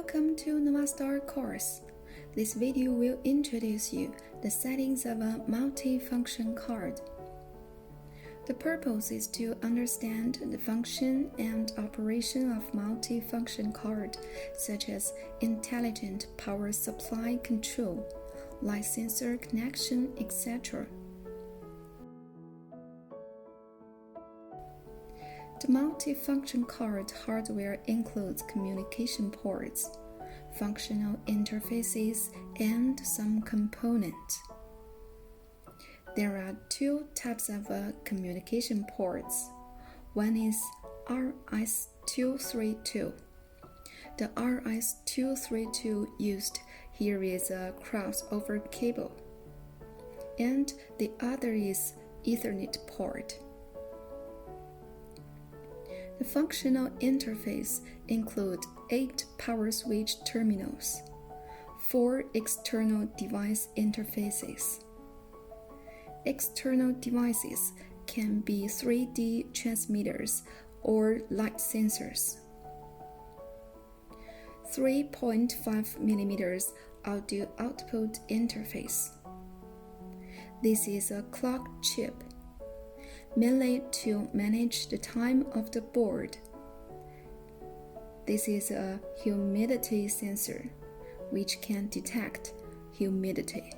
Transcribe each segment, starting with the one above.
Welcome to NovaStar course. This video will introduce you the settings of a multi-function card. The purpose is to understand the function and operation of multi-function card, such as intelligent power supply control, light sensor connection, etc. The multi-function card hardware includes communication ports, functional interfaces, and some components. There are two types of communication ports. One is RS-232. The RS-232 used here is a crossover cable, and the other is Ethernet port. The functional interface includes 8 power switch terminals, 4 external device interfaces. External devices can be 3D transmitters or light sensors. 3.5mm audio output interface. This is a clock chip, mainly to manage the time of the board. This is a humidity sensor, which can detect humidity.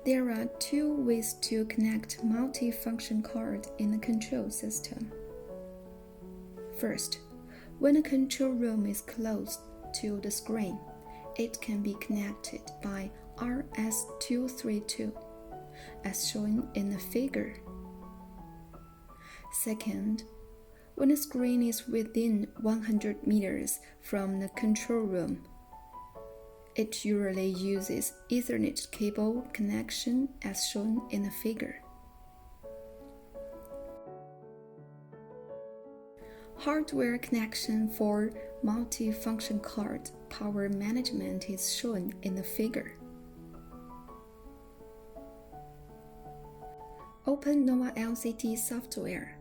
There are two ways to connect multi-function card in the control system. First, when the control room is close to the screen, it can be connected by RS-232. as shown in the figure. Second, when the screen is within 100 meters from the control room, it usually uses Ethernet cable connection as shown in the figure. Hardware connection for multi-function card power management is shown in the figure. Open NovaLCT software.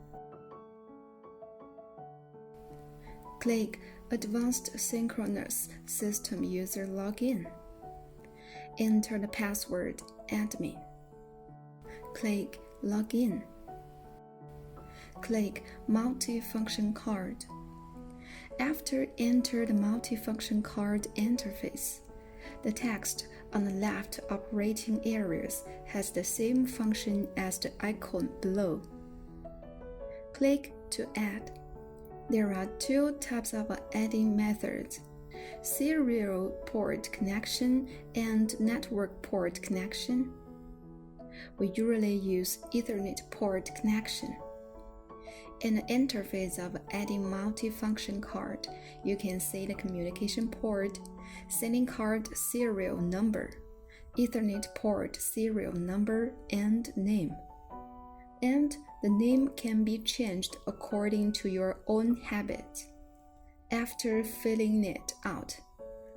Click Advanced Synchronous System User Login. Enter the password admin. Click Login. Click Multi-Function Card. After enter the multi-function card interface, the text on the left operating areas has the same function as the icon below. Click to add. There are two types of adding methods: serial port connection and network port connection. We usually use Ethernet port connection. In the interface of adding multi-function card, you can see the communication port, sending card serial number, Ethernet port serial number, and name. And the name can be changed according to your own habits. After filling it out,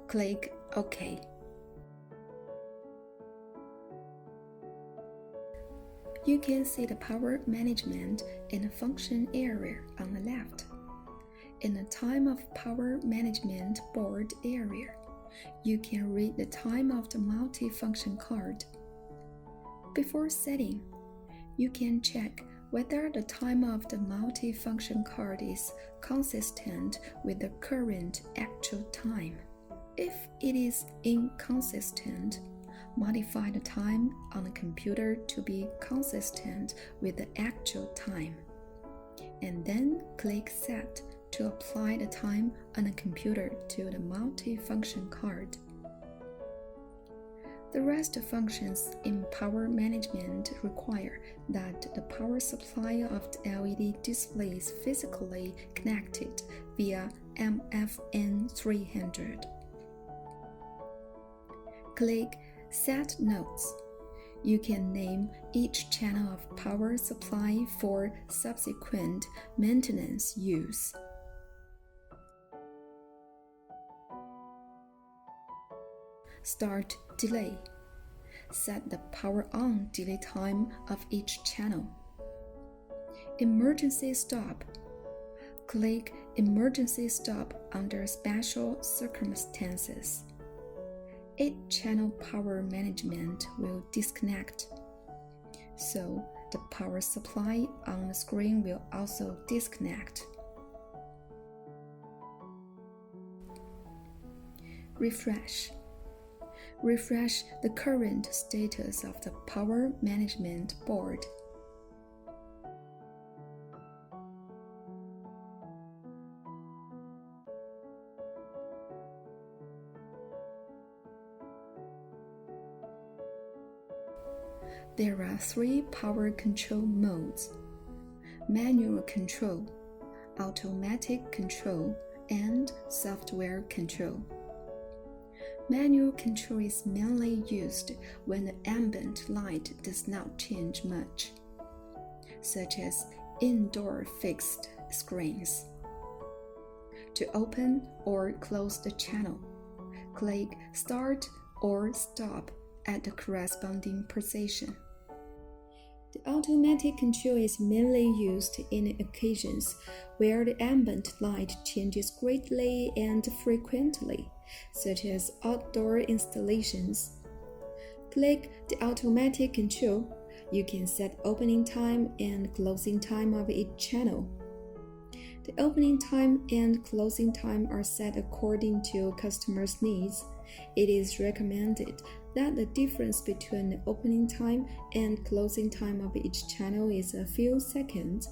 click OK. You can see the power management in the function area on the left. In the time of power management board area, you can read the time of the multi-function card. Before setting, you can check whether the time of the multi-function card is consistent with the current actual time. If it is inconsistent, modify the time on the computer to be consistent with the actual time, and then click Set to apply the time on the computer to the multi-function card. The rest of functions in power management require that the power supply of the LED display is physically connected via MFN300. Click Set Notes. You can name each channel of power supply for subsequent maintenance use. Start delay. Set the power on delay time of each channel. Emergency stop. Click Emergency Stop under Special Circumstances. 8-channel power management will disconnect, so the power supply on the screen will also disconnect. Refresh. Refresh the current status of the power management board. There are 3 power control modes: manual control, automatic control, and software control. Manual control is mainly used when the ambient light does not change much, such as indoor fixed screens. To open or close the channel, click Start or Stop at the corresponding position. The automatic control is mainly used in occasions where the ambient light changes greatly and frequently, such as outdoor installations. Click the automatic control. You can set opening time and closing time of each channel. The opening time and closing time are set according to customers' needs. It is recommended that the difference between the opening time and closing time of each channel is a few seconds.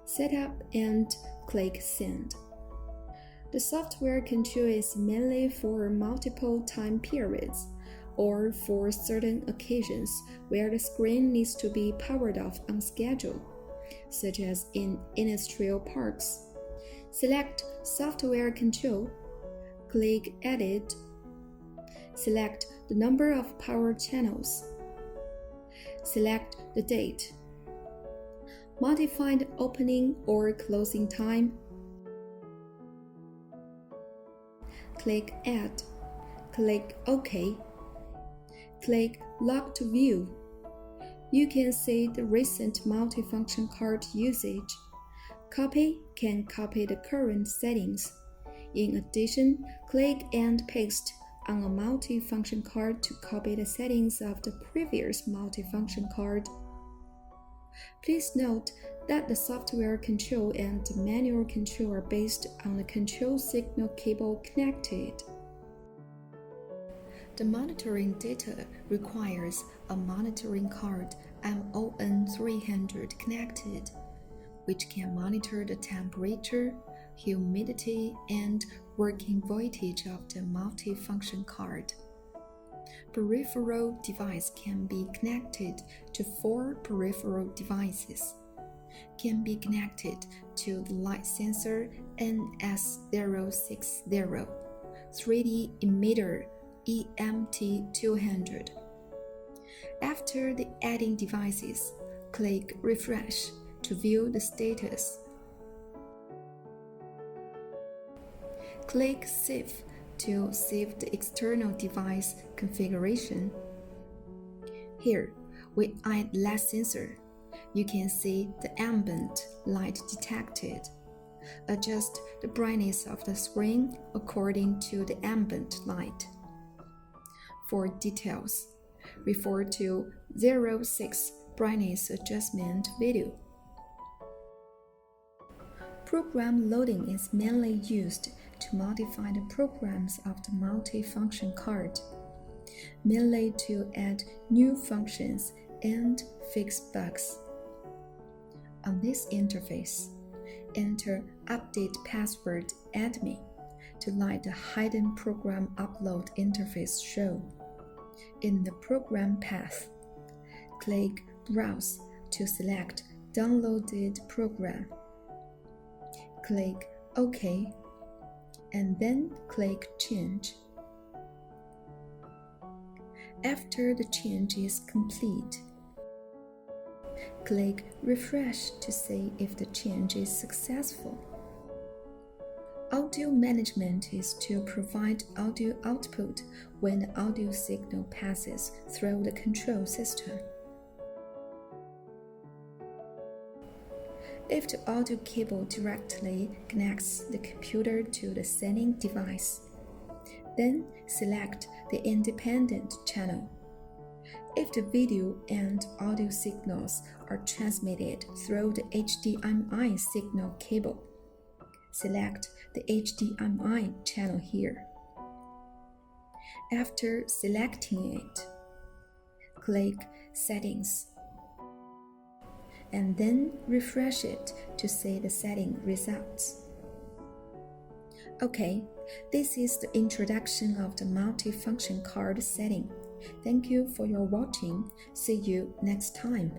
Set up and click Send. The software control is mainly for multiple time periods or for certain occasions where the screen needs to be powered off on schedule, such as in industrial parks. Select Software Control, click Edit, select the number of power channels, select the date, modify the opening or closing time, click Add, click OK, click Locked View. You can see the recent multifunction card usage. Copy can copy the current settings. In addition, click and paste on a multifunction card to copy the settings of the previous multifunction card. Please note that the software control and the manual control are based on the control signal cable connected. The monitoring data requires a monitoring card MON300 connected, which can monitor the temperature, humidity, and working voltage of the multifunction card. Peripheral device can be connected to 4 peripheral devices. Can be connected to the light sensor NS060, 3D emitter EMT200. After the adding devices, click Refresh to view the status. Click Save to save the external device configuration. Here, we add last sensor. You can see the ambient light detected. Adjust the brightness of the screen according to the ambient light. For details, refer to 06 brightness adjustment video. Program loading is mainly used to modify the programs of the multifunction card, mainly to add new functions and fix bugs. On this interface, enter Update Password Admin to let the hidden program upload interface show. In the program path, click Browse to select Downloaded Program. Click OK, and then click Change. After the change is complete, click Refresh to see if the change is successful. Audio management is to provide audio output when the audio signal passes through the control system. if the audio cable directly connects the computer to the sending device, then select the independent channel. If the video and audio signals are transmitted through the HDMI signal cable, select the HDMI channel here. After selecting it, click Settings, and then refresh it to see the setting results. Okay, this is the introduction of the multifunction card setting. Thank you for your watching. See you next time.